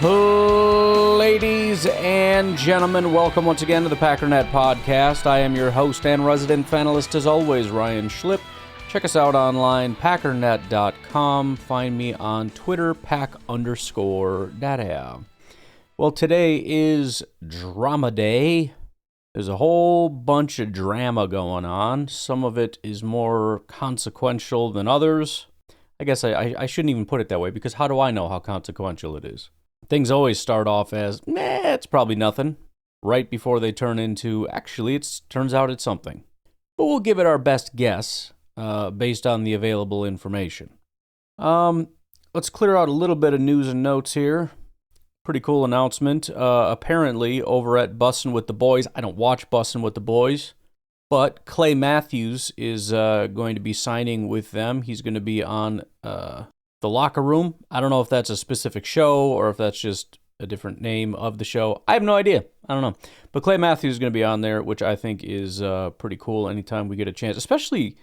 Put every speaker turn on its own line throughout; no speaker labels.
Ladies and gentlemen, welcome once again to the Packernet Podcast. I am your host and resident panelist, as always, Ryan Schlip. Check us out online, packernet.com. Find me on Twitter, pack_data. Well, today is Drama Day. There's a whole bunch of drama going on. Some of it is more consequential than others. I guess I shouldn't even put it that way, because how do I know how consequential it is? Things always start off as, it's probably nothing, right before they turn into, actually, it turns out it's something. But we'll give it our best guess based on the available information. Let's clear out a little bit of news and notes here. Pretty cool announcement. Apparently, over at Bussin' with the Boys, I don't watch Bussin' with the Boys, but Clay Matthews is going to be signing with them. He's going to be on The Locker Room. I don't know if that's a specific show or if that's just a different name of the show. I have no idea. I don't know. But Clay Matthews is going to be on there, which I think is pretty cool anytime we get a chance, especially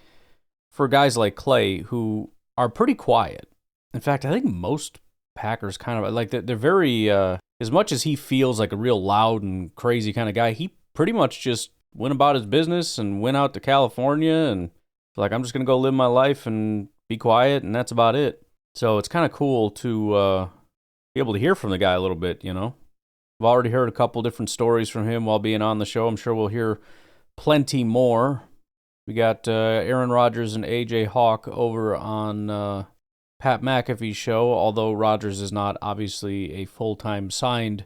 for guys like Clay who are pretty quiet. In fact, I think most Packers kind of, like, they're very, as much as he feels like a real loud and crazy kind of guy, he pretty much just went about his business and went out to California and, like, I'm just going to go live my life and be quiet, and that's about it. So it's kind of cool to be able to hear from the guy a little bit, you know. I've already heard a couple different stories from him while being on the show. I'm sure we'll hear plenty more. We got Aaron Rodgers and A.J. Hawk over on Pat McAfee's show, although Rodgers is not obviously a full-time signed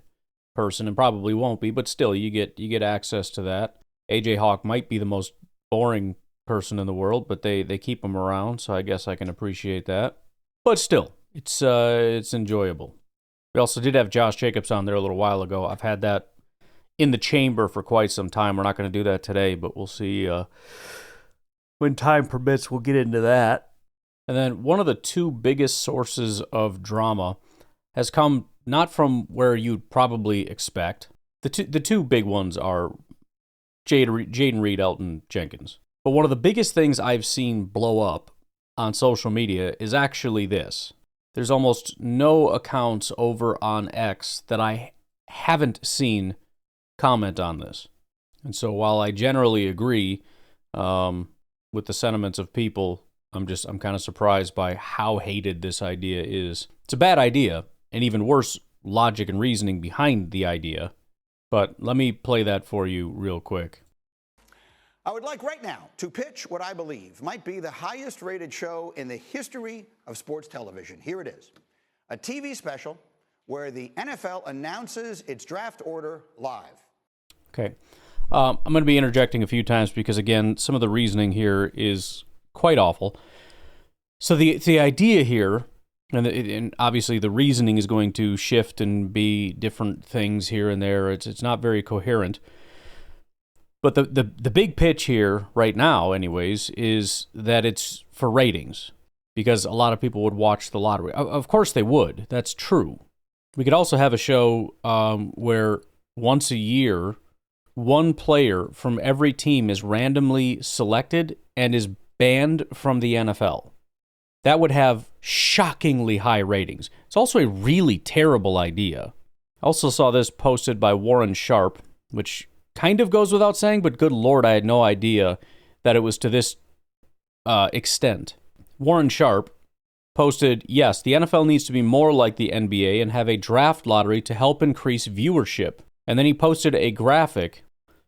person and probably won't be, but still, you get access to that. A.J. Hawk might be the most boring person in the world, but they keep him around, so I guess I can appreciate that. But still, it's enjoyable. We also did have Josh Jacobs on there a little while ago. I've had that in the chamber for quite some time. We're not going to do that today, but we'll see when time permits. We'll get into that. And then one of the two biggest sources of drama has come not from where you'd probably expect. The two big ones are Jaden Reed, Elton, Jenkins. But one of the biggest things I've seen blow up on social media is actually this. There's almost no accounts over on X that I haven't seen comment on this. And so while I generally agree with the sentiments of people, I'm kind of surprised by how hated this idea is. It's a bad idea, and even worse, logic and reasoning behind the idea. But let me play that for you real quick.
I would like right now to pitch what I believe might be the highest rated show in the history of sports television. Here it is, a TV special where the NFL announces its draft order live.
Okay. I'm going to be interjecting a few times because, again, some of the reasoning here is quite awful. So the idea here, and obviously the reasoning is going to shift and be different things here and there. It's not very coherent. But the big pitch here right now, anyways, is that it's for ratings, because a lot of people would watch the lottery. Of course they would. That's true. We could also have a show where once a year, one player from every team is randomly selected and is banned from the NFL. That would have shockingly high ratings. It's also a really terrible idea. I also saw this posted by Warren Sharp, which kind of goes without saying, but good Lord, I had no idea that it was to this extent. Warren Sharp posted, yes, the NFL needs to be more like the NBA and have a draft lottery to help increase viewership. And then he posted a graphic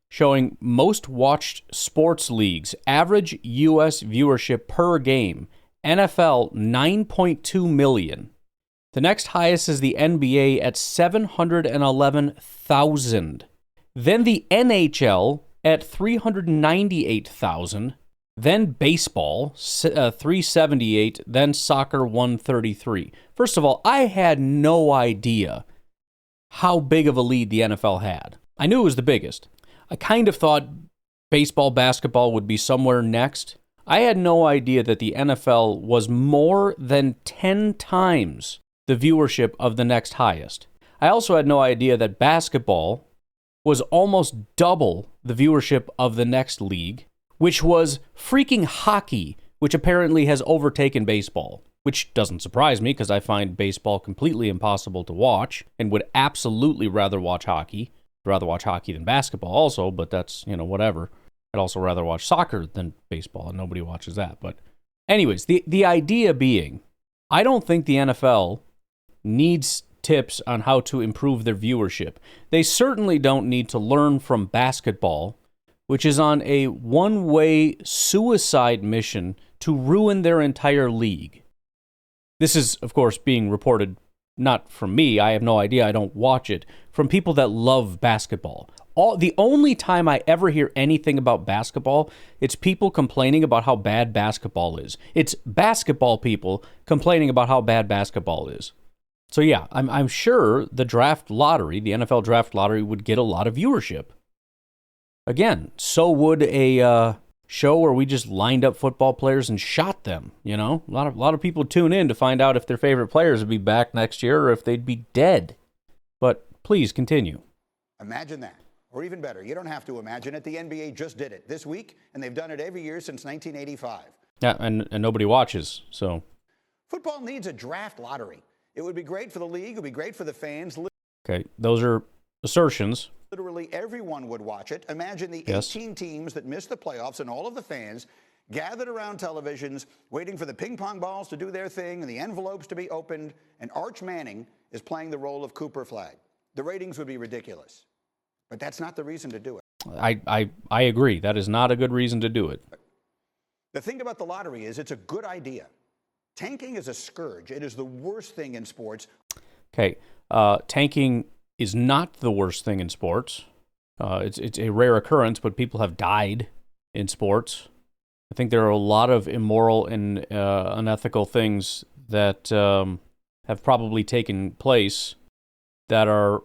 showing most watched sports leagues, average U.S. viewership per game, NFL 9.2 million. The next highest is the NBA at 711,000. Then the NHL at 398,000. Then baseball, 378. Then soccer, 133. First of all, I had no idea how big of a lead the NFL had. I knew it was the biggest. I kind of thought baseball, basketball would be somewhere next. I had no idea that the NFL was more than 10 times the viewership of the next highest. I also had no idea that basketball was almost double the viewership of the next league, which was freaking hockey, which apparently has overtaken baseball. which doesn't surprise me because I find baseball completely impossible to watch and would absolutely rather watch hockey. I'd rather watch hockey than basketball also, but that's, whatever. I'd also rather watch soccer than baseball, and nobody watches that. But anyways, the idea being, I don't think the NFL needs tips on how to improve their viewership. They certainly don't need to learn from basketball, which is on a one-way suicide mission to ruin their entire league. This is, of course, being reported not from me. I have no idea. I don't watch it. From people that love basketball. The only time I ever hear anything about basketball, it's people complaining about how bad basketball is. It's basketball people complaining about how bad basketball is. So yeah, I'm sure the draft lottery, the NFL draft lottery, would get a lot of viewership. Again, so would a show where we just lined up football players and shot them. A lot of people tune in to find out if their favorite players would be back next year or if they'd be dead. But please continue.
Imagine that. Or even better, you don't have to imagine it. The NBA just did it this week, and they've done it every year since 1985.
Yeah, and nobody watches, so.
Football needs a draft lottery. It would be great for the league. It would be great for the fans.
Okay, those are assertions.
Literally everyone would watch it. Imagine the 18 teams that missed the playoffs and all of the fans gathered around televisions waiting for the ping pong balls to do their thing and the envelopes to be opened, and Arch Manning is playing the role of Cooper Flagg. The ratings would be ridiculous. But that's not the reason to do it.
I agree. That is not a good reason to do it.
The thing about the lottery is it's a good idea. Tanking is a scourge. It is the worst thing in sports.
Okay, tanking is not the worst thing in sports. It's a rare occurrence, but people have died in sports. I think there are a lot of immoral and unethical things that have probably taken place that are,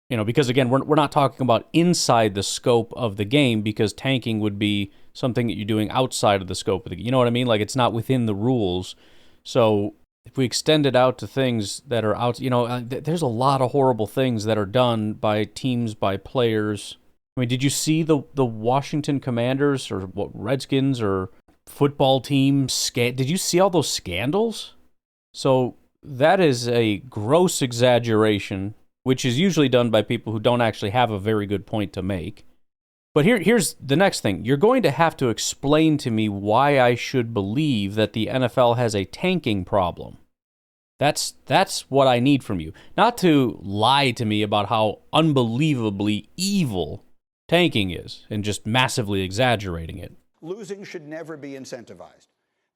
because again, we're not talking about inside the scope of the game, because tanking would be something that you're doing outside of the scope of the game. You know what I mean? Like, it's not within the rules. So if we extend it out to things that are out, there's a lot of horrible things that are done by teams, by players. I mean, did you see the Washington Commanders or Redskins or football team? Did you see all those scandals? So that is a gross exaggeration, which is usually done by people who don't actually have a very good point to make. But here's the next thing. You're going to have to explain to me why I should believe that the NFL has a tanking problem. That's what I need from you. Not to lie to me about how unbelievably evil tanking is and just massively exaggerating it.
Losing should never be incentivized.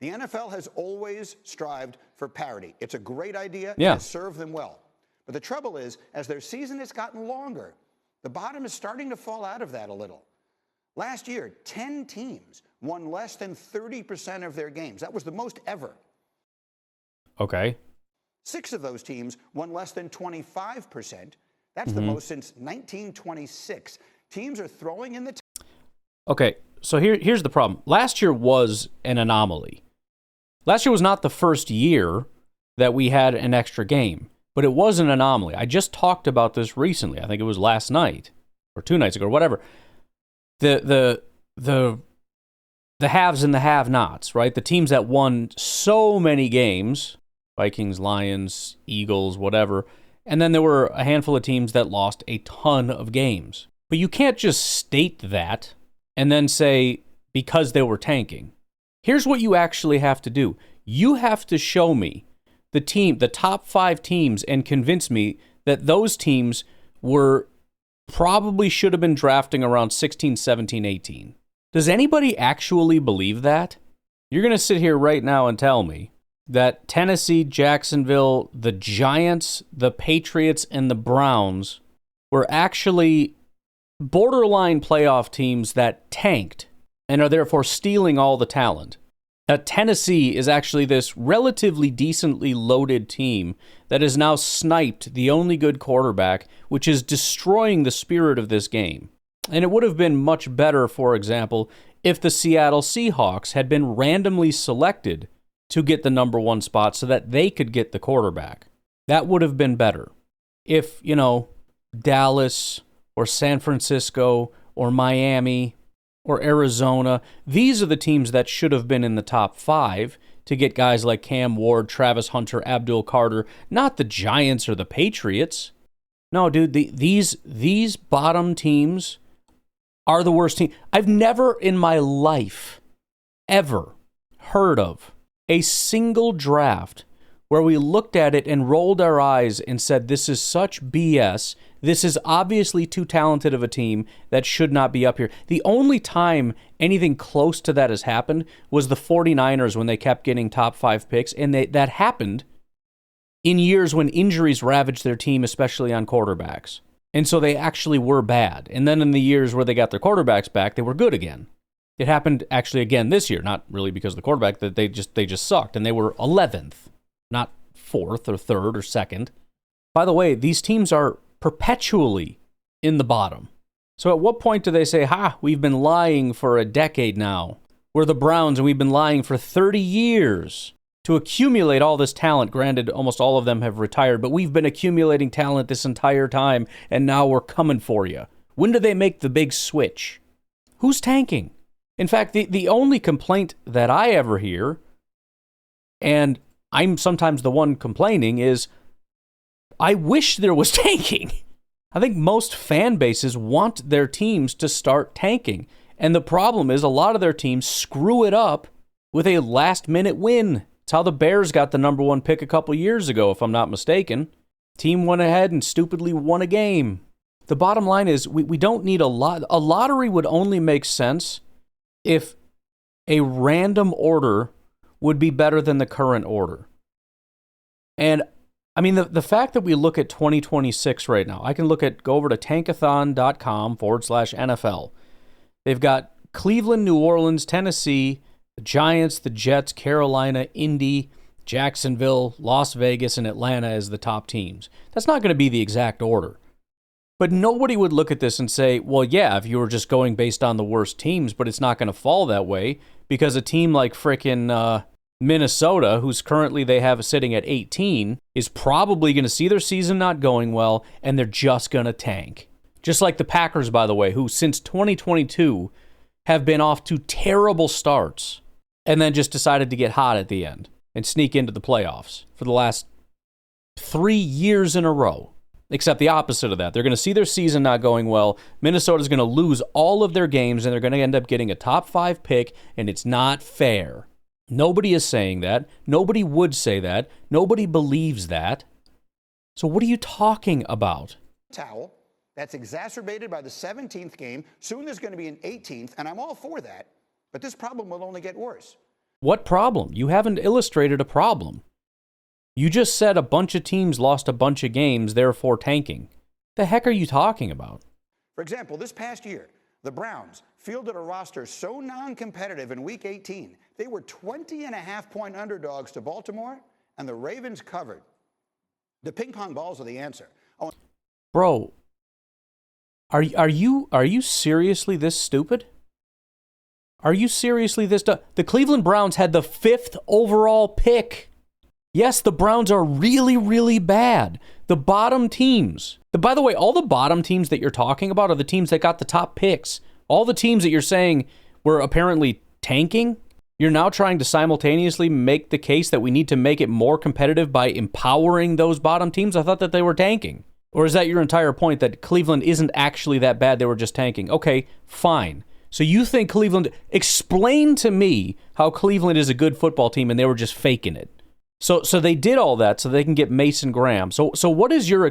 The NFL has always strived for parity. It's a great idea.
Yeah.
It has served them well. But the trouble is, as their season has gotten longer, the bottom is starting to fall out of that a little. Last year, 10 teams won less than 30% of their games. That was the most ever.
Okay.
6 of those teams won less than 25%. That's the most since 1926. Teams are throwing in the
Okay, so here's the problem. Last year was an anomaly. Last year was not the first year that we had an extra game, but it was an anomaly. I just talked about this recently. I think it was last night or 2 nights ago or whatever. The haves and the have-nots, right? The teams that won so many games, Vikings, Lions, Eagles, whatever, and then there were a handful of teams that lost a ton of games. But you can't just state that and then say, because they were tanking. Here's what you actually have to do. You have to show me the top 5 teams, and convince me that those teams probably should have been drafting around 16, 17, 18. Does anybody actually believe that? You're going to sit here right now and tell me that Tennessee, Jacksonville, the Giants, the Patriots, and the Browns were actually borderline playoff teams that tanked and are therefore stealing all the talent. That Tennessee is actually this relatively decently loaded team that has now sniped the only good quarterback, which is destroying the spirit of this game. And it would have been much better, for example, if the Seattle Seahawks had been randomly selected to get the number 1 spot so that they could get the quarterback. That would have been better. If, Dallas or San Francisco or Miami or Arizona, these are the teams that should have been in the top 5 to get guys like Cam Ward, Travis Hunter, Abdul Carter, not the Giants or the Patriots. No, dude, these bottom teams are the worst team. I've never in my life ever heard of a single draft where we looked at it and rolled our eyes and said, this is such BS. This is obviously too talented of a team that should not be up here. The only time anything close to that has happened was the 49ers when they kept getting top 5 picks, and that happened in years when injuries ravaged their team, especially on quarterbacks. And so they actually were bad. And then in the years where they got their quarterbacks back, they were good again. It happened actually again this year, not really because of the quarterback, that they just sucked, and they were 11th. Not 4th or 3rd or 2nd. By the way, these teams are perpetually in the bottom. So at what point do they say, we've been lying for a decade now. We're the Browns and we've been lying for 30 years to accumulate all this talent. Granted, almost all of them have retired, but we've been accumulating talent this entire time, and now we're coming for you. When do they make the big switch? Who's tanking? In fact, the only complaint that I ever hear, and I'm sometimes the one complaining, is I wish there was tanking. I think most fan bases want their teams to start tanking. And the problem is a lot of their teams screw it up with a last-minute win. It's how the Bears got the number 1 pick a couple years ago, if I'm not mistaken. Team went ahead and stupidly won a game. The bottom line is we don't need a lot. A lottery would only make sense if a random order would be better than the current order. And I mean, the fact that we look at 2026 right now, I can go over to tankathon.com/NFL. They've got Cleveland, New Orleans, Tennessee, the Giants, the Jets, Carolina, Indy, Jacksonville, Las Vegas, and Atlanta as the top teams. That's not going to be the exact order. But nobody would look at this and say, well, yeah, if you were just going based on the worst teams, but it's not going to fall that way because a team like frickin' Minnesota, who's currently they have sitting at 18, is probably going to see their season not going well, and they're just going to tank. Just like the Packers, by the way, who since 2022 have been off to terrible starts and then just decided to get hot at the end and sneak into the playoffs for the last 3 years in a row. Except the opposite of that. They're going to see their season not going well. Minnesota's going to lose all of their games, and they're going to end up getting a top 5 pick, and it's not fair. Nobody is saying that. Nobody would say that. Nobody believes that. So what are you talking about?
Towel that's exacerbated by the 17th game. Soon there's going to be an 18th, and I'm all for that. But this problem will only get worse.
What problem? You haven't illustrated a problem. You just said a bunch of teams lost a bunch of games, therefore tanking. The heck are you talking about?
For example, this past year, the Browns fielded a roster so non-competitive in Week 18, they were 20.5-point underdogs to Baltimore, and the Ravens covered. The ping pong balls are the answer.
Bro, are you seriously this stupid? Are you seriously this dumb? The Cleveland Browns had the 5th overall pick. Yes, the Browns are really, really bad. The bottom teams. By the way, all the bottom teams that you're talking about are the teams that got the top picks. All the teams that you're saying were apparently tanking, you're now trying to simultaneously make the case that we need to make it more competitive by empowering those bottom teams. I thought that they were tanking. Or is that your entire point, that Cleveland isn't actually that bad, they were just tanking? Okay, fine. So you think Cleveland... Explain to me how Cleveland is a good football team and they were just faking it. So they did all that so they can get Mason Graham. So what is your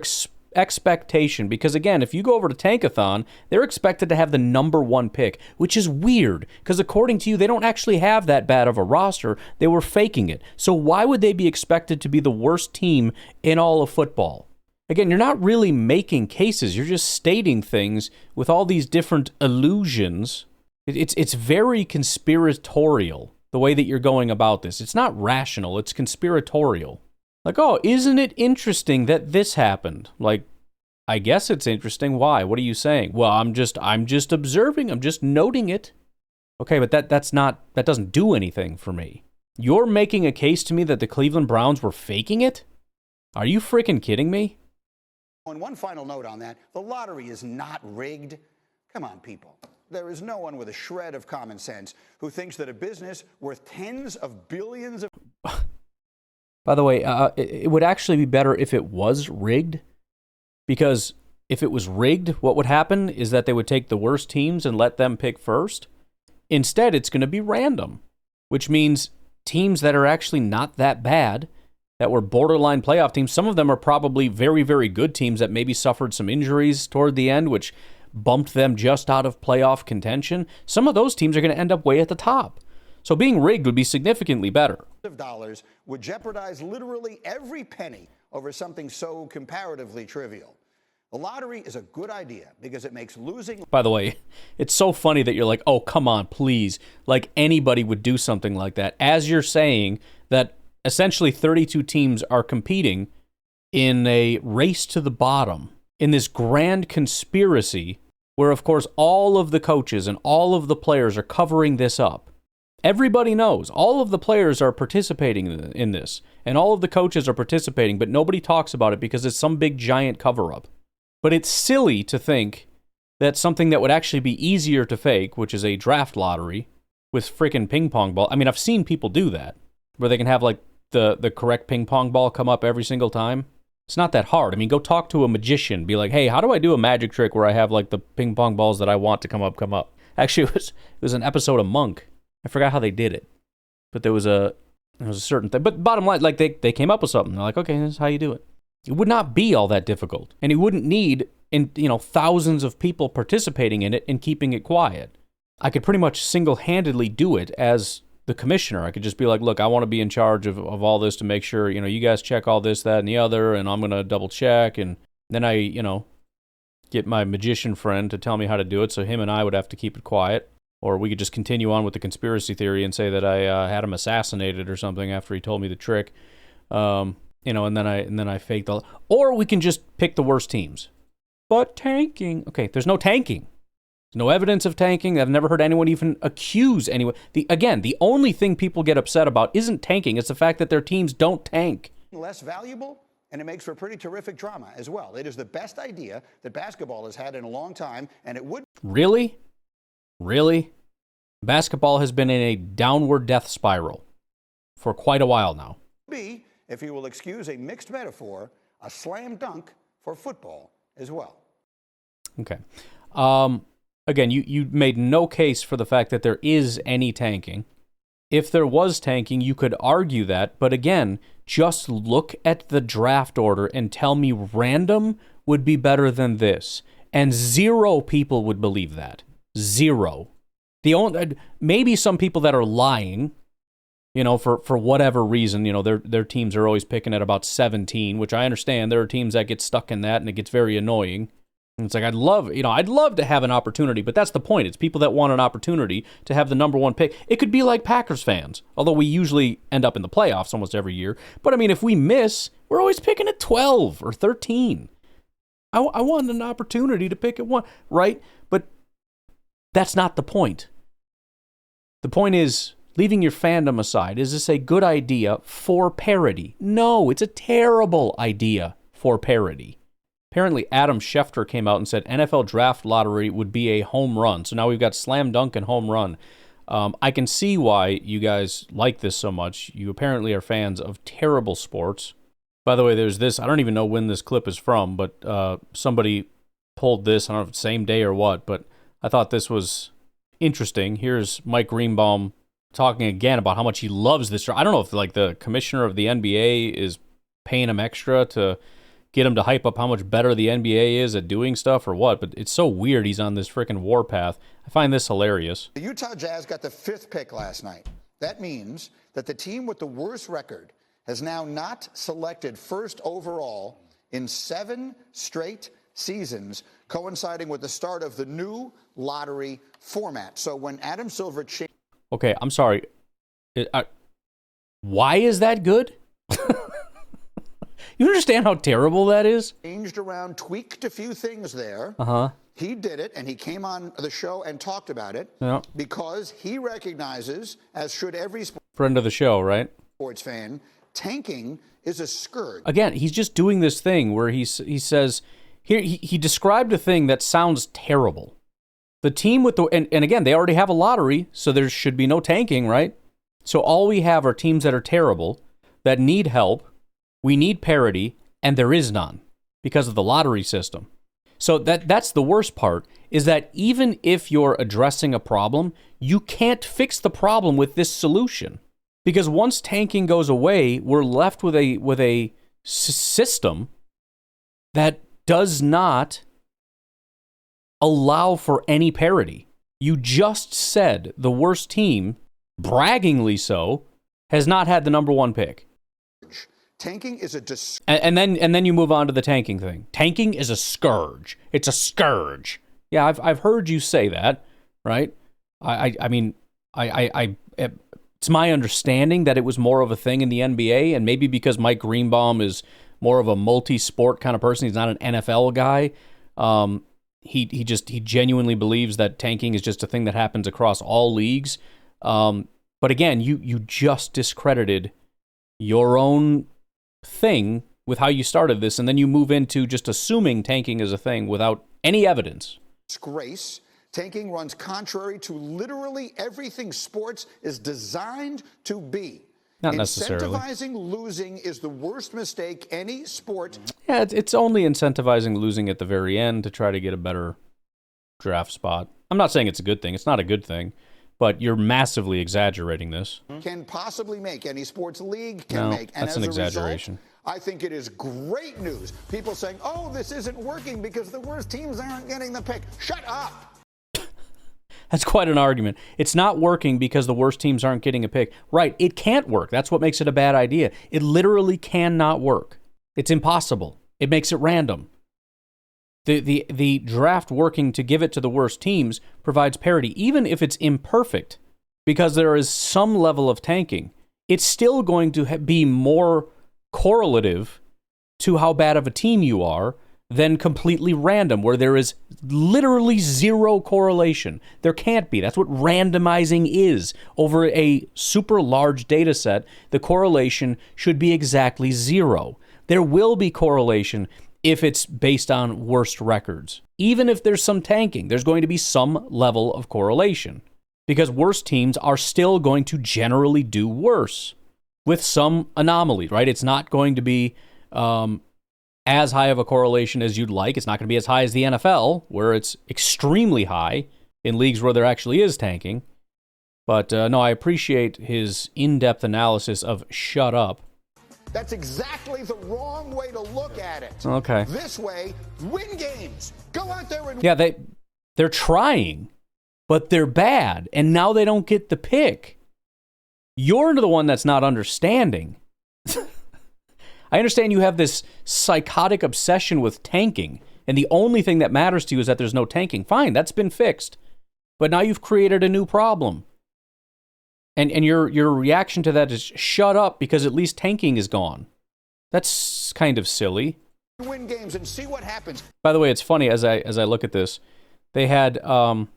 expectation? Because again, if you go over to Tankathon, they're expected to have the number 1 pick, which is weird because according to you, they don't actually have that bad of a roster. They were faking it. So why would they be expected to be the worst team in all of football? Again, you're not really making cases. You're just stating things with all these different illusions. It's very conspiratorial. The way that you're going about this. It's not rational, it's conspiratorial. Like, oh, isn't it interesting that this happened? Like, I guess it's interesting. Why? What are you saying? Well, I'm just observing, I'm just noting it. Okay, but that doesn't do anything for me. You're making a case to me that the Cleveland Browns were faking it? Are you freaking kidding me?
And one final note on that, the lottery is not rigged. Come on, people. There is no one with a shred of common sense who thinks that a business worth tens of billions of...
By the way, it would actually be better if it was rigged, because if it was rigged, what would happen is that they would take the worst teams and let them pick first. Instead, it's going to be random, which means teams that are actually not that bad, that were borderline playoff teams, some of them are probably very, very good teams that maybe suffered some injuries toward the end, which bumped them just out of playoff contention. Some of those teams are going to end up way at the top. So being rigged would be significantly better.
Dollars would jeopardize literally every penny over something so comparatively trivial. The lottery is a good idea because it makes losing...
By the way, it's so funny that you're like, oh, come on, please. Like anybody would do something like that. As you're saying that essentially 32 teams are competing in a race to the bottom in this grand conspiracy where, of course, all of the coaches and all of the players are covering this up. Everybody knows. All of the players are participating in this, and all of the coaches are participating, but nobody talks about it because it's some big giant cover-up. But it's silly to think that something that would actually be easier to fake, which is a draft lottery with freaking ping pong ball. I mean, I've seen people do that, where they can have like the correct ping pong ball come up every single time. It's not that hard. I mean, go talk to a magician. Be like, hey, how do I do a magic trick where I have like the ping pong balls that I want to come up? Actually, it was an episode of Monk. I forgot how they did it, but there was a certain thing. But bottom line, like they came up with something. They're like, okay, this is how you do it. It would not be all that difficult, and you wouldn't need thousands of people participating in it and keeping it quiet. I could pretty much single-handedly do it as the commissioner. I could just be like, look, I want to be in charge of all this to make sure, you guys check all this, that, and the other, and I'm going to double check, and then I, get my magician friend to tell me how to do it, so him and I would have to keep it quiet. Or we could just continue on with the conspiracy theory and say that I had him assassinated or something after he told me the trick. And then I faked all. Or we can just pick the worst teams. But tanking. Okay, there's no tanking. There's no evidence of tanking. I've never heard anyone even accuse anyone. The only thing people get upset about isn't tanking. It's the fact that their teams don't tank.
Less valuable, and it makes for pretty terrific drama as well. It is the best idea that basketball has had in a long time, and it would...
Really? Basketball has been in a downward death spiral for quite a while now.
Be, if you will excuse a mixed metaphor, a slam dunk for football as well.
Okay. Again, you made no case for the fact that there is any tanking. If there was tanking, you could argue that, but again, just look at the draft order and tell me random would be better than this. And 0 people would believe that. 0. Maybe some people that are lying, for whatever reason, their teams are always picking at about 17, which I understand. There are teams that get stuck in that, and it gets very annoying. And it's like, I'd love to have an opportunity, but that's the point. It's people that want an opportunity to have the number one pick. It could be like Packers fans, although we usually end up in the playoffs almost every year. But I mean, if we miss, we're always picking at 12 or 13. I want an opportunity to pick at 1, right? But that's not the point. The point is, leaving your fandom aside, is this a good idea for parody? No, it's a terrible idea for parody. Apparently, Adam Schefter came out and said NFL draft lottery would be a home run. So now we've got slam dunk and home run. I can see why you guys like this so much. You apparently are fans of terrible sports. By the way, there's this. I don't even know when this clip is from, but somebody pulled this. I don't know if it's the same day or what, but I thought this was interesting. Here's Mike Greenbaum talking again about how much he loves this. I don't know if like the commissioner of the NBA is paying him extra to get him to hype up how much better the NBA is at doing stuff or what, but it's so weird he's on this freaking warpath. I find this hilarious.
The Utah Jazz got the 5th pick last night. That means that the team with the worst record has now not selected first overall in 7 straight seasons, coinciding with the start of the new lottery format. So when Adam Silver changed...
Okay, I'm sorry. Why is that good? You understand how terrible that is?
Changed around, tweaked a few things there.
Uh-huh.
He did it, and he came on the show and talked about it because he recognizes, as should every
friend of the show, right?
Sports fan, tanking is a scourge.
Again, he's just doing this thing where he says, here he described a thing that sounds terrible. The team with and again, they already have a lottery, so there should be no tanking, right? So all we have are teams that are terrible, that need help, we need parity, and there is none because of the lottery system. So that's the worst part, is that even if you're addressing a problem, you can't fix the problem with this solution. Because once tanking goes away, we're left with a system that does not allow for any parity. You just said the worst team, braggingly so, has not had the number one pick.
Tanking is a
and then you move on to the tanking thing. Tanking is a scourge. It's a scourge. Yeah, I've heard you say that, right? I mean, it's my understanding that it was more of a thing in the NBA, and maybe because Mike Greenbaum is more of a multi-sport kind of person, he's not an NFL guy. He genuinely believes that tanking is just a thing that happens across all leagues. But again, you just discredited your own thing with how you started this, and then you move into just assuming tanking is a thing without any evidence.
Disgrace. Tanking runs contrary to literally everything sports is designed to be.
Not necessarily.
Incentivizing losing is the worst mistake any sport.
Yeah, it's only incentivizing losing at the very end to try to get a better draft spot. I'm not saying it's a good thing. It's not a good thing. But you're massively exaggerating this.
Can possibly make any sports league
No,
make. And
that's an exaggeration.
Result, I think it is great news. People saying, oh, this isn't working because the worst teams aren't getting the pick. Shut up.
That's quite an argument. It's not working because the worst teams aren't getting a pick. Right, it can't work. That's what makes it a bad idea. It literally cannot work. It's impossible. It makes it random. The draft working to give it to the worst teams provides parity, even if it's imperfect, because there is some level of tanking. It's still going to be more correlative to how bad of a team you are than completely random, where there is literally zero correlation. There can't be. That's what randomizing is. Over a super large data set, the correlation should be exactly zero. There will be correlation if it's based on worst records. Even if there's some tanking, there's going to be some level of correlation, because worse teams are still going to generally do worse with some anomaly, right? It's not going to be as high of a correlation as you'd like. It's not going to be as high as the NFL, where it's extremely high in leagues where there actually is tanking. But no, I appreciate his in-depth analysis of shut up.
That's exactly the wrong way to look at it.
Okay.
This way, win games. Go out there and...
Yeah, they're trying, but they're bad, and now they don't get the pick. You're the one that's not understanding. I understand you have this psychotic obsession with tanking, and the only thing that matters to you is that there's no tanking. Fine, that's been fixed. But now you've created a new problem. And your reaction to that is shut up, because at least tanking is gone. That's kind of silly.
Win games and see what happens.
By the way, it's funny as I look at this. They had over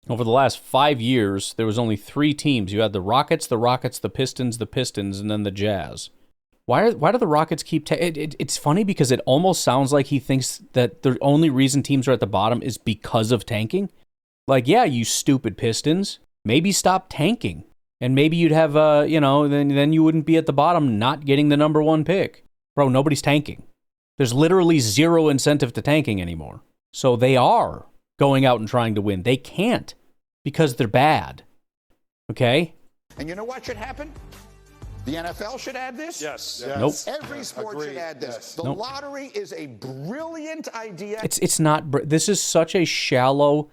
the last 5 years, there was only 3 teams. You had the Rockets, the Pistons, and then the Jazz. Why do the Rockets keep... It's funny because it almost sounds like he thinks that the only reason teams are at the bottom is because of tanking. Like, yeah, you stupid Pistons. Maybe stop tanking. And maybe you'd have, then you wouldn't be at the bottom not getting the number one pick. Bro, nobody's tanking. There's literally zero incentive to tanking anymore. So they are going out and trying to win. They can't because they're bad. Okay?
And you know what should happen? The NFL should add this?
Yes.
Nope.
Every sport should add this.
Yes.
The lottery is a brilliant idea.
It's not... This is such a shallow...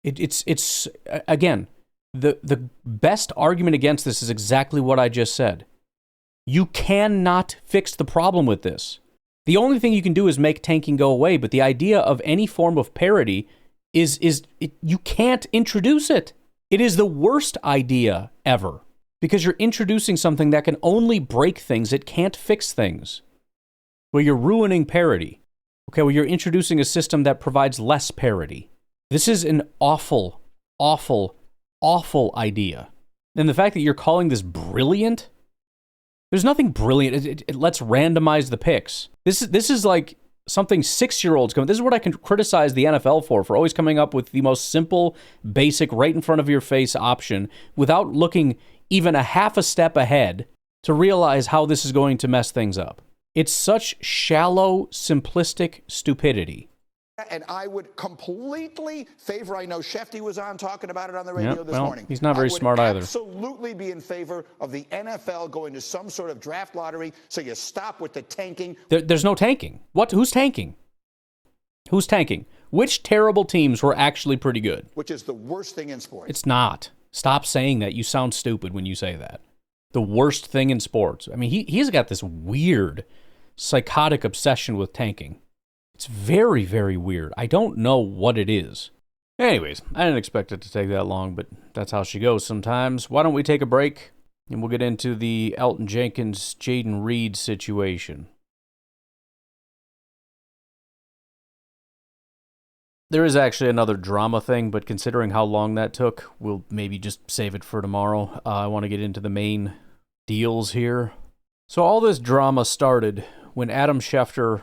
It's again... The best argument against this is exactly what I just said. You cannot fix the problem with this. The only thing you can do is make tanking go away, but the idea of any form of parity you can't introduce it. It is the worst idea ever, because you're introducing something that can only break things. It can't fix things. Well, you're ruining parity. Okay, well, you're introducing a system that provides less parity. This is an awful, awful, awful idea. And the fact that you're calling this brilliant, there's nothing brilliant. Let's randomize the picks. This is like something 6-year-olds come. This is what I can criticize the NFL for always coming up with the most simple, basic, right in front of your face option without looking even a half a step ahead to realize how this is going to mess things up. It's such shallow, simplistic stupidity.
And I would completely favor, I know Schefter was on talking about it on the radio this morning.
He's not very smart either.
I would absolutely be in favor of the NFL going to some sort of draft lottery so you stop with the tanking.
There's no tanking. What? Who's tanking? Who's tanking? Which terrible teams were actually pretty good?
Which is the worst thing in sports.
It's not. Stop saying that. You sound stupid when you say that. The worst thing in sports. I mean, he's got this weird, psychotic obsession with tanking. It's very, very weird. I don't know what it is. Anyways, I didn't expect it to take that long, but that's how she goes sometimes. Why don't we take a break, and we'll get into the Elton Jenkins, Jaden Reed situation. There is actually another drama thing, but considering how long that took, we'll maybe just save it for tomorrow. I want to get into the main deals here. So all this drama started when Adam Schefter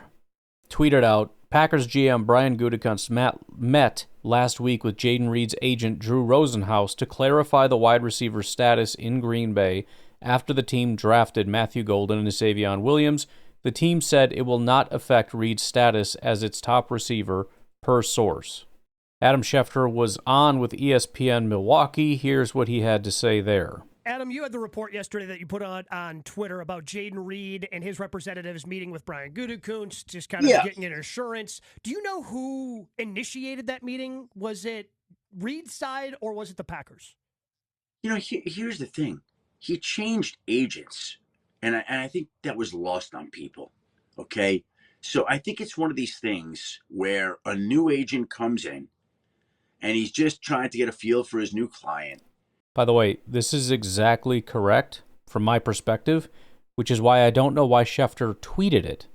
tweeted out, Packers GM Brian Gutekunst met last week with Jaden Reed's agent Drew Rosenhaus to clarify the wide receiver status in Green Bay after the team drafted Matthew Golden and Savion Williams. The team said it will not affect Reed's status as its top receiver, per source. Adam Schefter was on with ESPN Milwaukee. Here's what he had to say there.
Adam, you had the report yesterday that you put on Twitter about Jaden Reed and his representatives meeting with Brian Gutekunst, just kind of getting an assurance. Do you know who initiated that meeting? Was it Reed's side or was it the Packers?
You know, here's the thing. He changed agents, and I think that was lost on people, okay? So I think it's one of these things where a new agent comes in, and he's just trying to get a feel for his new client.
By the way, this is exactly correct from my perspective, which is why I don't know why Schefter tweeted it.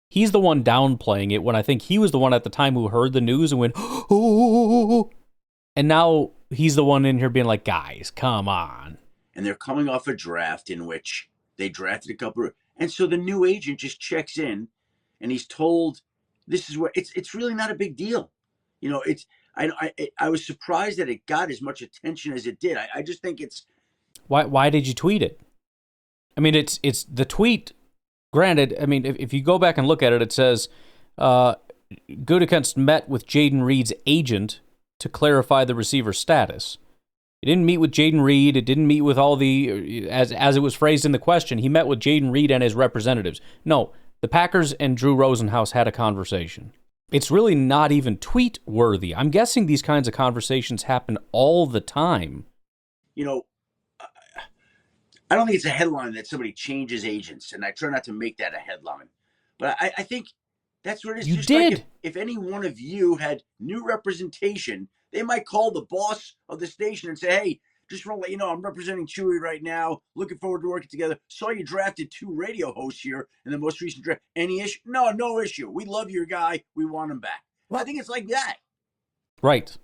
He's the one downplaying it when I think he was the one at the time who heard the news and went, oh, and now he's the one in here being like, guys, come on.
And they're coming off a draft in which they drafted a couple, and so the new agent just checks in, and he's told, this is where it's really not a big deal. You know, I was surprised that it got as much attention as it did. I just think it's...
Why did you tweet it? I mean, it's the tweet, granted, I mean, if you go back and look at it, it says, Gutekunst met with Jaden Reed's agent to clarify the receiver status. It didn't meet with Jaden Reed. It didn't meet with all the, as it was phrased in the question, he met with Jaden Reed and his representatives. No, the Packers and Drew Rosenhaus had a conversation. It's really not even tweet-worthy. I'm guessing these kinds of conversations happen all the time.
You know, I don't think it's a headline that somebody changes agents, and I try not to make that a headline. But I think that's what it is.
You
just
did.
Like if any one of you had new representation, they might call the boss of the station and say, hey, just want to let you know I'm representing Chewy right now. Looking forward to working together. Saw you drafted 2 radio hosts here in the most recent draft. Any issue? No issue. We love your guy. We want him back. Well, I think it's like that.
Right.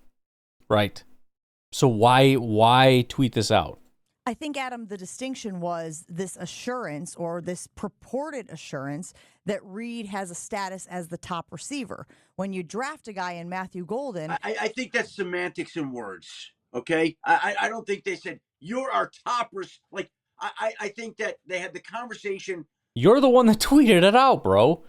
So why tweet this out?
I think, Adam, the distinction was this assurance or this purported assurance that Reed has a status as the top receiver. When you draft a guy in Matthew Golden.
I think that's semantics and words. Okay, I don't think they said you're our top. I think that they had the conversation.
You're the one that tweeted it out, bro.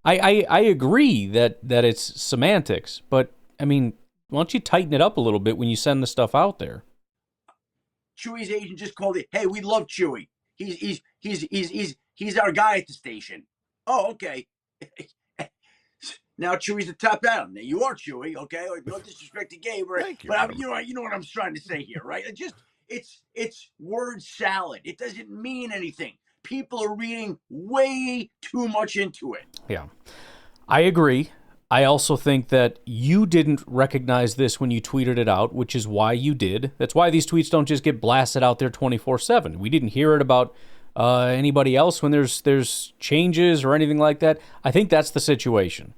I agree that it's semantics, but I mean, why don't you tighten it up a little bit when you send the stuff out there?
Chewy's agent just called it. Hey, we love Chewy. He's our guy at the station. Oh, okay. Now Chewy's the top down. Now you are Chewy, okay? Like, no disrespect to Gabe, right? But you know what I'm trying to say here, right? It's word salad. It doesn't mean anything. People are reading way too much into it.
Yeah, I agree. I also think that you didn't recognize this when you tweeted it out, which is why you did. That's why these tweets don't just get blasted out there 24/7. We didn't hear it about anybody else when there's changes or anything like that. I think that's the situation.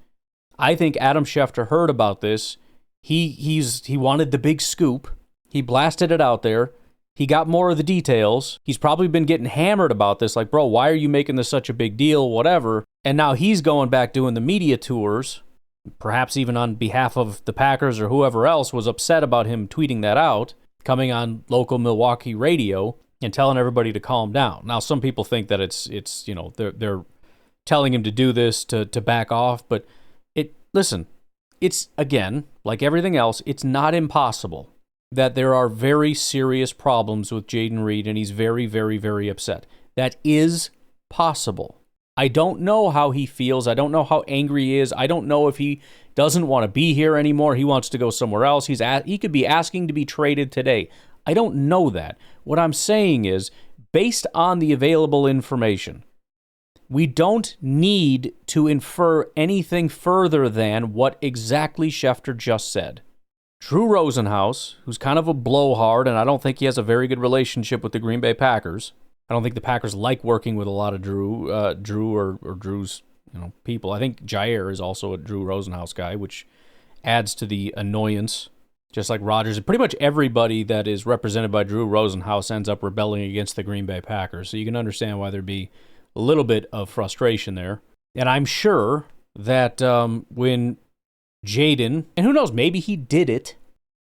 I think Adam Schefter heard about this. He wanted the big scoop. He blasted it out there. He got more of the details. He's probably been getting hammered about this, like, bro, why are you making this such a big deal, whatever. And now he's going back doing the media tours, perhaps even on behalf of the Packers or whoever else was upset about him tweeting that out. coming on local Milwaukee radio and telling everybody to calm down. Now, some people think that it's they're telling him to do this to back off, but listen, it's, again, like everything else, it's not impossible that there are very serious problems with Jaden Reed, and he's very, very, very upset. That is possible. I don't know how he feels. I don't know how angry he is. I don't know if he doesn't want to be here anymore. He wants to go somewhere else. He could be asking to be traded today. I don't know that. What I'm saying is, based on the available information, we don't need to infer anything further than what exactly Schefter just said. Drew Rosenhaus, who's kind of a blowhard, and I don't think he has a very good relationship with the Green Bay Packers. I don't think the Packers like working with a lot of Drew or Drew's people. I think Jair is also a Drew Rosenhaus guy, which adds to the annoyance. Just like Rodgers, pretty much everybody that is represented by Drew Rosenhaus ends up rebelling against the Green Bay Packers. So you can understand why there'd be a little bit of frustration there. And I'm sure that when Jaden, and who knows, maybe he did it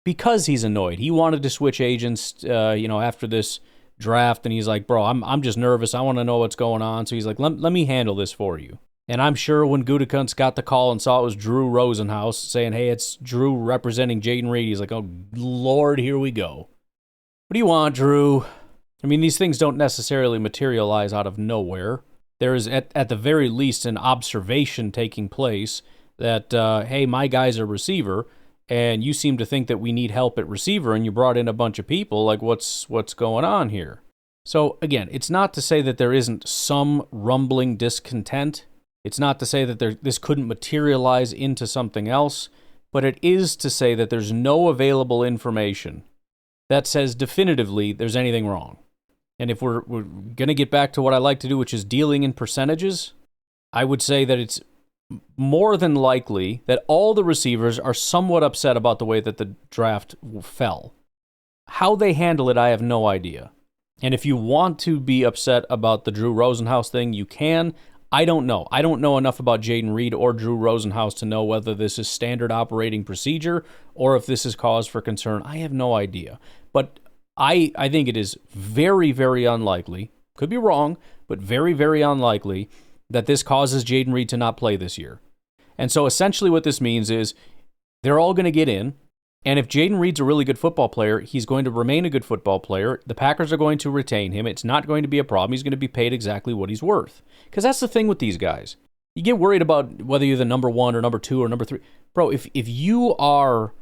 because he's annoyed. He wanted to switch agents, after this draft, and he's like, bro, I'm just nervous. I want to know what's going on. So he's like, let me handle this for you. And I'm sure when Gutekunst got the call and saw it was Drew Rosenhaus saying, hey, it's Drew representing Jaden Reed, he's like, oh, Lord, here we go. What do you want, Drew? I mean, these things don't necessarily materialize out of nowhere. There is, at the very least, an observation taking place that, hey, my guy's a receiver, and you seem to think that we need help at receiver, and you brought in a bunch of people. Like, what's going on here? So, again, it's not to say that there isn't some rumbling discontent. It's not to say that this couldn't materialize into something else, but it is to say that there's no available information that says definitively there's anything wrong. And if we're going to get back to what I like to do, which is dealing in percentages, I would say that it's more than likely that all the receivers are somewhat upset about the way that the draft fell. How they handle it, I have no idea. And if you want to be upset about the Drew Rosenhaus thing, you can. I don't know. I don't know enough about Jaden Reed or Drew Rosenhaus to know whether this is standard operating procedure or if this is cause for concern. I have no idea. But I think it is very, very unlikely, could be wrong, but very, very unlikely that this causes Jaden Reed to not play this year. And so essentially what this means is they're all going to get in, and if Jaden Reed's a really good football player, he's going to remain a good football player. The Packers are going to retain him. It's not going to be a problem. He's going to be paid exactly what he's worth. Because that's the thing with these guys. You get worried about whether you're the number 1 or number 2 or number 3. Bro, if you are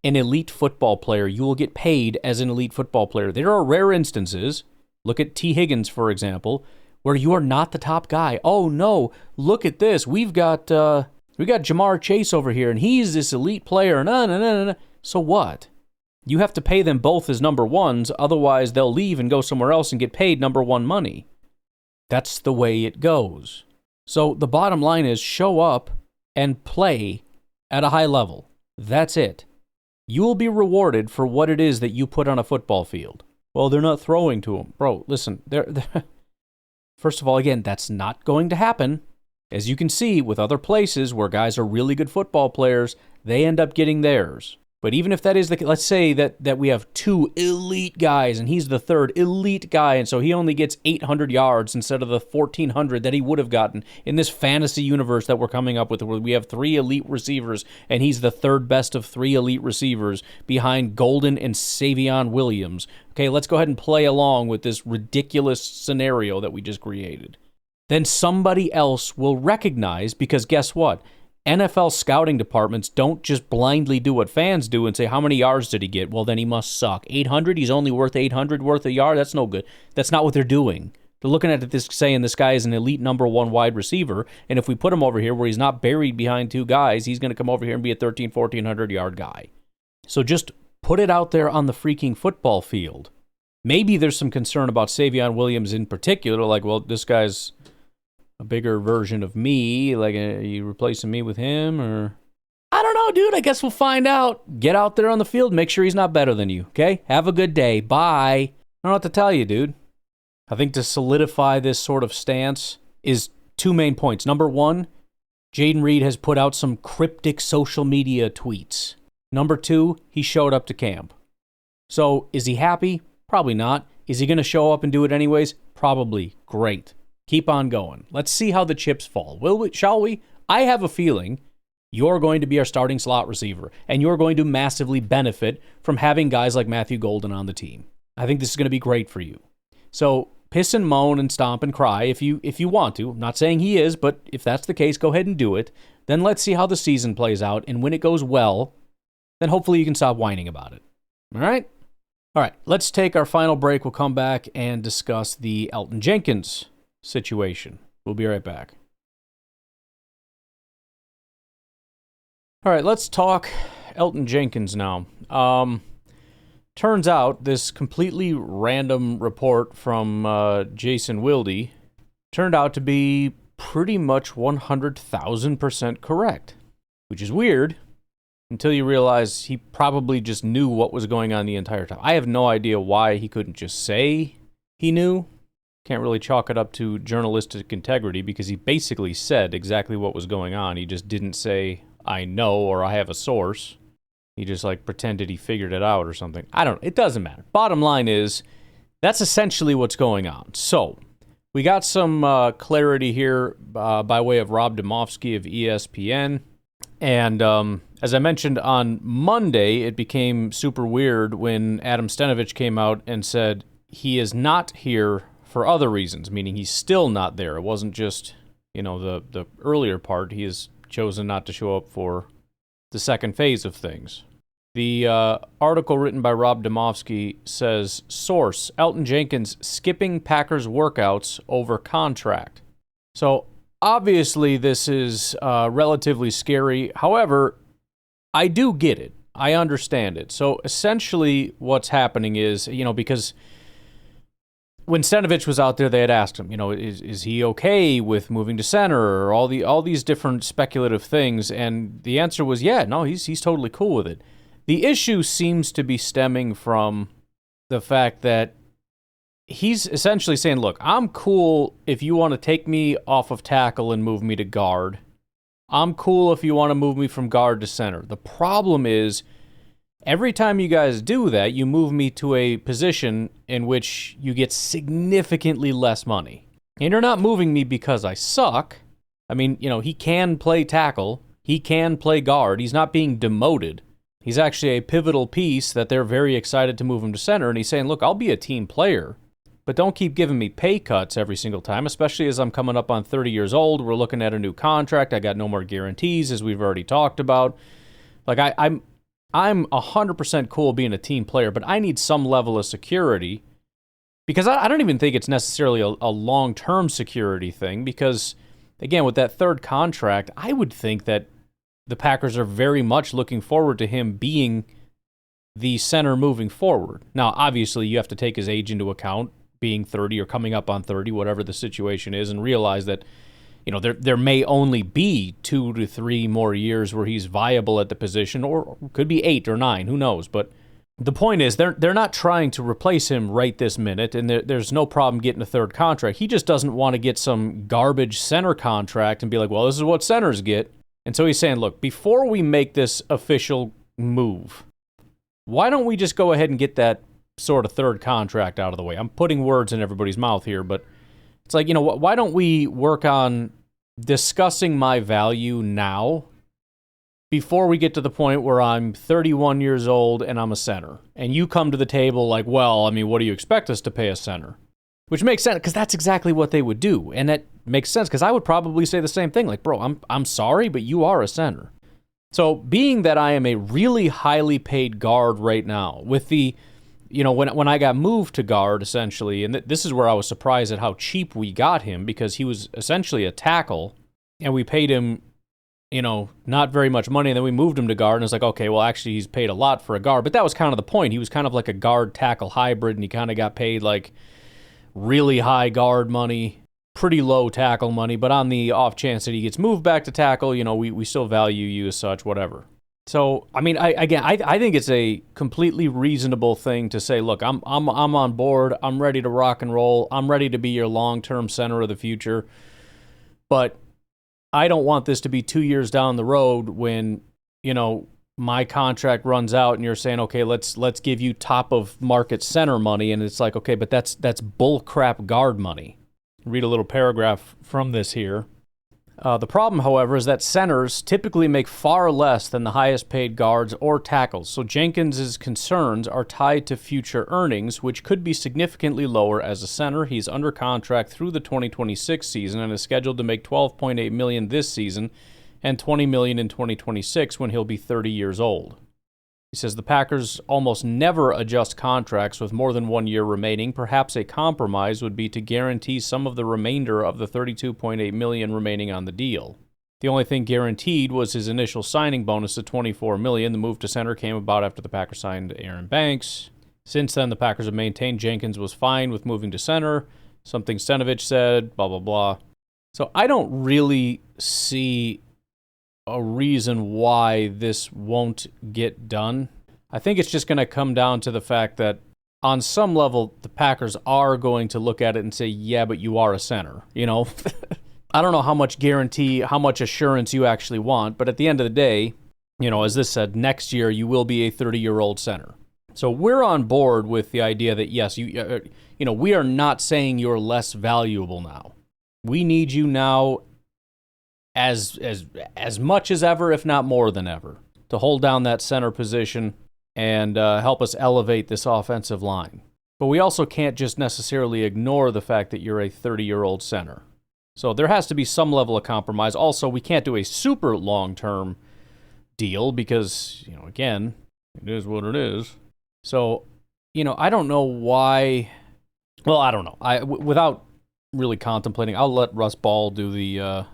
an elite football player, you will get paid as an elite football player. There are rare instances, look at T. Higgins, for example, where you are not the top guy. Oh, no, look at this. We got Jamar Chase over here, and he's this elite player. No. So what? You have to pay them both as number 1s, otherwise they'll leave and go somewhere else and get paid number 1 money. That's the way it goes. So the bottom line is show up and play at a high level. That's it. You will be rewarded for what it is that you put on a football field. Well, they're not throwing to him. Bro, listen, first of all, again, that's not going to happen. As you can see with other places where guys are really good football players, they end up getting theirs. But even if that is let's say that we have 2 elite guys and he's the 3rd elite guy, and so he only gets 800 yards instead of the 1,400 that he would have gotten in this fantasy universe that we're coming up with, where we have 3 elite receivers and he's the 3rd best of 3 elite receivers behind Golden and Savion Williams. Okay, let's go ahead and play along with this ridiculous scenario that we just created. Then somebody else will recognize, because guess what? NFL scouting departments don't just blindly do what fans do and say, how many yards did he get? Well, then he must suck. 800? He's only worth 800 worth a yard? That's no good. That's not what they're doing. They're looking at this saying this guy is an elite number 1 wide receiver, and if we put him over here where he's not buried behind 2 guys, he's going to come over here and be a 1,100 yard guy. So just put it out there on the freaking football field. Maybe there's some concern about Savion Williams in particular, like, well, this guy's a bigger version of me, like, are you replacing me with him, or? I don't know, dude. I guess we'll find out. Get out there on the field. Make sure he's not better than you, okay? Have a good day. Bye. I don't know what to tell you, dude. I think to solidify this sort of stance is 2 main points. Number 1, Jaden Reed has put out some cryptic social media tweets. Number 2, he showed up to camp. So is he happy? Probably not. Is he going to show up and do it anyways? Probably. Great. Keep on going. Let's see how the chips fall. Shall we? I have a feeling you're going to be our starting slot receiver, and you're going to massively benefit from having guys like Matthew Golden on the team. I think this is going to be great for you. So piss and moan and stomp and cry if you want to. I'm not saying he is, but if that's the case, go ahead and do it. Then let's see how the season plays out, and when it goes well, then hopefully you can stop whining about it. All right? All right, let's take our final break. We'll come back and discuss the Elton Jenkins situation. We'll be right back. All right, let's talk Elton Jenkins now. Turns out this completely random report from Jason Wilde turned out to be pretty much 100,000% correct, which is weird until you realize he probably just knew what was going on the entire time. I have no idea why he couldn't just say he knew. Can't really chalk it up to journalistic integrity because he basically said exactly what was going on. He just didn't say, I know, or I have a source. He just pretended he figured it out or something. I don't know. It doesn't matter. Bottom line is, that's essentially what's going on. So, we got some clarity here by way of Rob Demovsky of ESPN. And as I mentioned on Monday, it became super weird when Adam Stenavich came out and said he is not here for other reasons, meaning he's still not there. It wasn't just, the earlier part. He has chosen not to show up for the second phase of things. The article written by Rob Demovsky says, source, Elton Jenkins skipping Packers workouts over contract. So obviously this is relatively scary. However, I do get it. I understand it. So essentially what's happening is, because when Stenavich was out there, they had asked him, is he okay with moving to center or all these different speculative things? And the answer was, yeah, no, he's totally cool with it. The issue seems to be stemming from the fact that he's essentially saying, look, I'm cool if you want to take me off of tackle and move me to guard. I'm cool if you want to move me from guard to center. The problem is, every time you guys do that, you move me to a position in which you get significantly less money. And you're not moving me because I suck. I mean, he can play tackle. He can play guard. He's not being demoted. He's actually a pivotal piece that they're very excited to move him to center. And he's saying, look, I'll be a team player, but don't keep giving me pay cuts every single time, especially as I'm coming up on 30 years old. We're looking at a new contract. I got no more guarantees, as we've already talked about. I'm 100% cool being a team player, but I need some level of security because I don't even think it's necessarily a long-term security thing because, again, with that third contract, I would think that the Packers are very much looking forward to him being the center moving forward. Now, obviously, you have to take his age into account, being 30 or coming up on 30, whatever the situation is, and realize that there may only be 2 to 3 more years where he's viable at the position, or could be 8 or 9, who knows. But the point is, they're not trying to replace him right this minute, and there's no problem getting a third contract. He just doesn't want to get some garbage center contract and be like, well, this is what centers get. And so he's saying, look, before we make this official move, why don't we just go ahead and get that sort of third contract out of the way? I'm putting words in everybody's mouth here, but it's like, why don't we work on discussing my value now before we get to the point where I'm 31 years old and I'm a center? And you come to the table like, well, I mean, what do you expect us to pay a center? Which makes sense, because that's exactly what they would do. And that makes sense, because I would probably say the same thing. Like, bro, I'm sorry, but you are a center. So being that I am a really highly paid guard right now, with the, when I got moved to guard, essentially, and this is where I was surprised at how cheap we got him, because he was essentially a tackle, and we paid him, not very much money, and then we moved him to guard, and it's like, okay, well, actually, he's paid a lot for a guard, but that was kind of the point. He was kind of like a guard-tackle hybrid, and he kind of got paid, really high guard money, pretty low tackle money, but on the off chance that he gets moved back to tackle, we still value you as such, whatever. So, I mean, I think it's a completely reasonable thing to say, look, I'm on board, I'm ready to rock and roll, I'm ready to be your long-term center of the future, but I don't want this to be 2 years down the road when, my contract runs out and you're saying, okay, let's give you top of market center money, and it's like, okay, but that's bull crap guard money. Read a little paragraph from this here. The problem, however, is that centers typically make far less than the highest paid guards or tackles, so Jenkins' concerns are tied to future earnings, which could be significantly lower as a center. He's under contract through the 2026 season and is scheduled to make $12.8 million this season and $20 million in 2026 when he'll be 30 years old. He says the Packers almost never adjust contracts with more than 1 year remaining. Perhaps a compromise would be to guarantee some of the remainder of the $32.8 million remaining on the deal. The only thing guaranteed was his initial signing bonus of $24 million. The move to center came about after the Packers signed Aaron Banks. Since then, the Packers have maintained Jenkins was fine with moving to center, something Stenovich said, blah, blah, blah. So I don't really see a reason why this won't get done. I think it's just going to come down to the fact that on some level, the Packers are going to look at it and say, yeah, but you are a center, you know? I don't know how much guarantee, how much assurance you actually want, but at the end of the day, you know, as this said, next year you will be a 30-year-old center. So we're on board with the idea that, yes, you know, we are not saying you're less valuable now. We need you now as much as ever, if not more than ever, to hold down that center position and help us elevate this offensive line. But we also can't just necessarily ignore the fact that you're a 30-year-old center. So there has to be some level of compromise. Also, we can't do a super long-term deal because, you know, again, it is what it is. So, you know, I don't know why. Well, I don't know. Without really contemplating, I'll let Russ Ball do the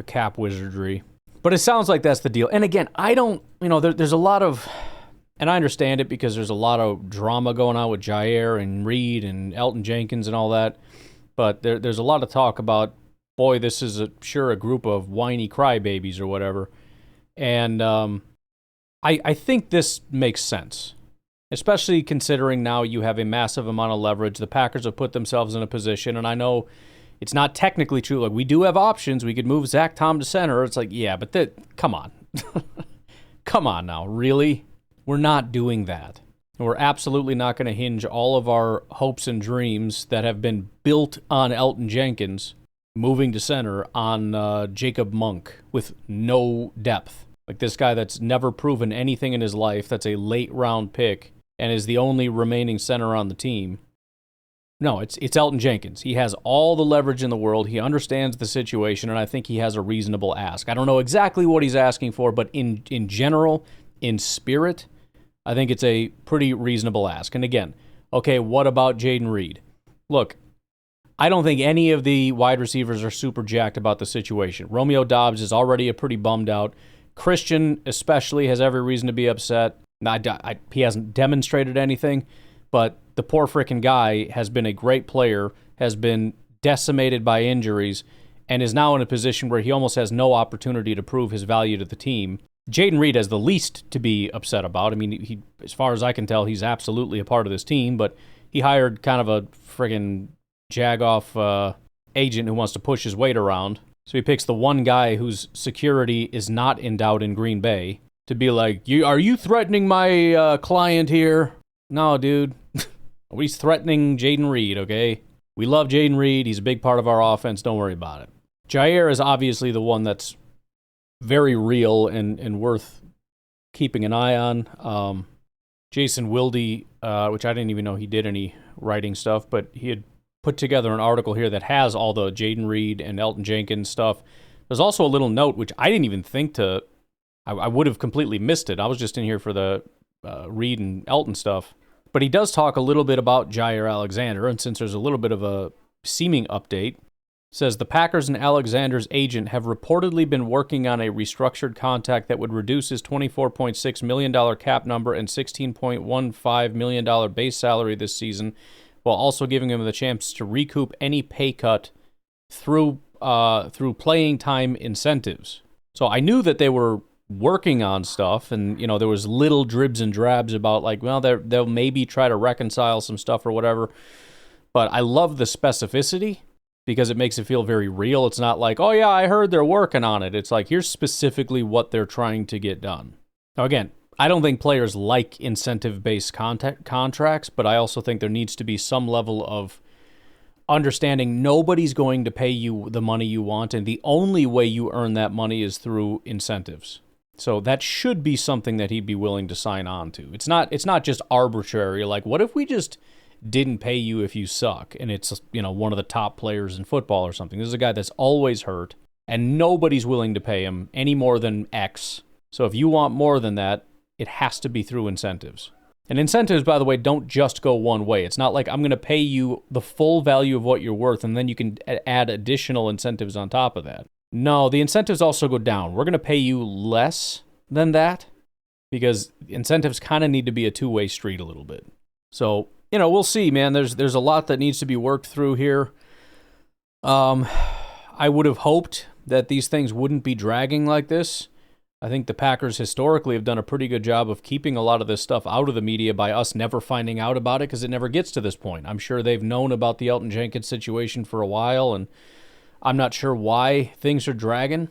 cap wizardry. But it sounds like that's the deal. And again, I don't, you know, there's a lot of, and I understand it because there's a lot of drama going on with Jair and Reed and Elton Jenkins and all that. But there's a lot of talk about, boy, this is sure a group of whiny crybabies or whatever. And I think this makes sense, especially considering now you have a massive amount of leverage. The Packers have put themselves in a position, and I know it's not technically true. Like, we do have options. We could move Zach Tom to center. It's like, yeah, but come on. Come on now, really? We're not doing that. We're absolutely not going to hinge all of our hopes and dreams that have been built on Elton Jenkins moving to center on Jacob Monk with no depth. Like, this guy that's never proven anything in his life, that's a late-round pick, and is the only remaining center on the team. No, it's Elton Jenkins. He has all the leverage in the world. He understands the situation, and I think he has a reasonable ask. I don't know exactly what he's asking for, but in general, in spirit, I think it's a pretty reasonable ask. And again, okay, what about Jaden Reed? Look, I don't think any of the wide receivers are super jacked about the situation. Romeo Doubs is already pretty bummed out. Christian especially has every reason to be upset. He hasn't demonstrated anything, but the poor frickin' guy has been a great player, has been decimated by injuries, and is now in a position where he almost has no opportunity to prove his value to the team. Jaden Reed has the least to be upset about. I mean, he, as far as I can tell, he's absolutely a part of this team, but he hired kind of a friggin' jag-off agent who wants to push his weight around. So he picks the one guy whose security is not in doubt in Green Bay to be like, are you threatening my client here? No, dude. He's threatening Jaden Reed, okay? We love Jaden Reed. He's a big part of our offense. Don't worry about it. Jair is obviously the one that's very real and worth keeping an eye on. Jason Wilde, which I didn't even know he did any writing stuff, but he had put together an article here that has all the Jaden Reed and Elton Jenkins stuff. There's also a little note, which I didn't even think to, I would have completely missed it. I was just in here for the Reed and Elton stuff. But he does talk a little bit about Jair Alexander, and since there's a little bit of a seeming update, says the Packers and Alexander's agent have reportedly been working on a restructured contract that would reduce his $24.6 million cap number and $16.15 million base salary this season, while also giving him the chance to recoup any pay cut through playing time incentives. So I knew that they were working on stuff, and you know there was little dribs and drabs about like, well, they'll maybe try to reconcile some stuff or whatever. But I love the specificity because it makes it feel very real. It's not like, oh yeah, I heard they're working on it. It's like, here's specifically what they're trying to get done. Now, again, I don't think players like incentive-based contracts, but I also think there needs to be some level of understanding nobody's going to pay you the money you want, and the only way you earn that money is through incentives. So that should be something that he'd be willing to sign on to. It's not just arbitrary, like, what if we just didn't pay you if you suck, and it's, one of the top players in football or something. This is a guy that's always hurt, and nobody's willing to pay him any more than X. So if you want more than that, it has to be through incentives. And incentives, by the way, don't just go one way. It's not like I'm going to pay you the full value of what you're worth, and then you can add additional incentives on top of that. No, the incentives also go down. We're going to pay you less than that because incentives kind of need to be a two-way street a little bit. So, we'll see, man. There's a lot that needs to be worked through here. I would have hoped that these things wouldn't be dragging like this. I think the Packers historically have done a pretty good job of keeping a lot of this stuff out of the media by us never finding out about it because it never gets to this point. I'm sure they've known about the Elton Jenkins situation for a while, and I'm not sure why things are dragging,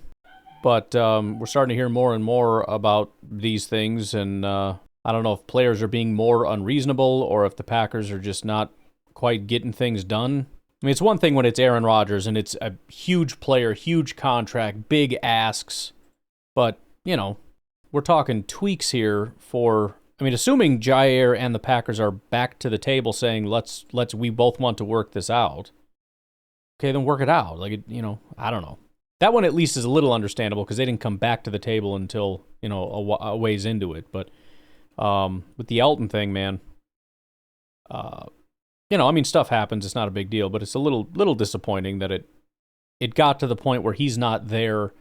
but we're starting to hear more and more about these things, and I don't know if players are being more unreasonable or if the Packers are just not quite getting things done. I mean, it's one thing when it's Aaron Rodgers and it's a huge player, huge contract, big asks, but we're talking tweaks here assuming Jair and the Packers are back to the table saying, we both want to work this out. Okay, then work it out. I don't know. That one at least is a little understandable because they didn't come back to the table until, a ways into it. But with the Elton thing, man, stuff happens. It's not a big deal, but it's a little disappointing that it got to the point where he's not there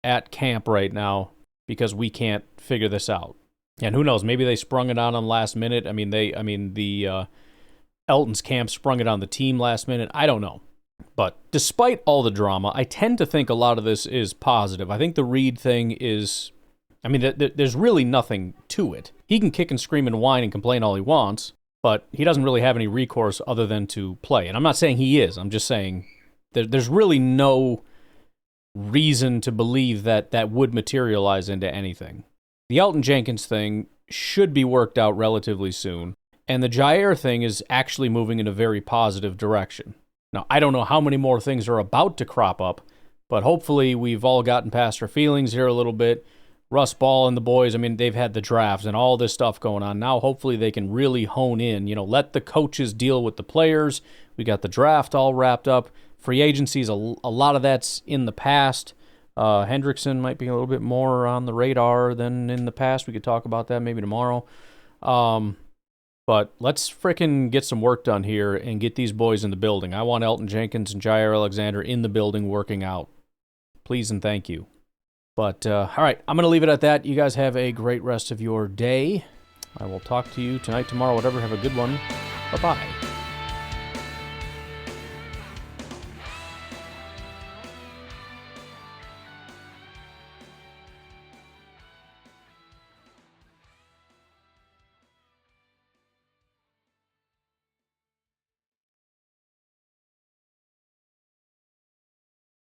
at camp right now because we can't figure this out. And who knows, maybe they sprung it on him last minute. The Elton's camp sprung it on the team last minute. I don't know. But despite all the drama, I tend to think a lot of this is positive. I think the Reed thing is, there's really nothing to it. He can kick and scream and whine and complain all he wants, but he doesn't really have any recourse other than to play. And I'm not saying he is. I'm just saying there's really no reason to believe that would materialize into anything. The Elton Jenkins thing should be worked out relatively soon, and the Jair thing is actually moving in a very positive direction. Now, I don't know how many more things are about to crop up, but hopefully we've all gotten past our feelings here a little bit. Russ Ball and the boys, they've had the drafts and all this stuff going on. Now, hopefully they can really hone in, let the coaches deal with the players. We got the draft all wrapped up. Free agencies, a lot of that's in the past. Hendrickson might be a little bit more on the radar than in the past. We could talk about that maybe tomorrow. But let's frickin' get some work done here and get these boys in the building. I want Elton Jenkins and Jair Alexander in the building working out. Please and thank you. But, all right, I'm going to leave it at that. You guys have a great rest of your day. I will talk to you tonight, tomorrow, whatever. Have a good one. Bye-bye.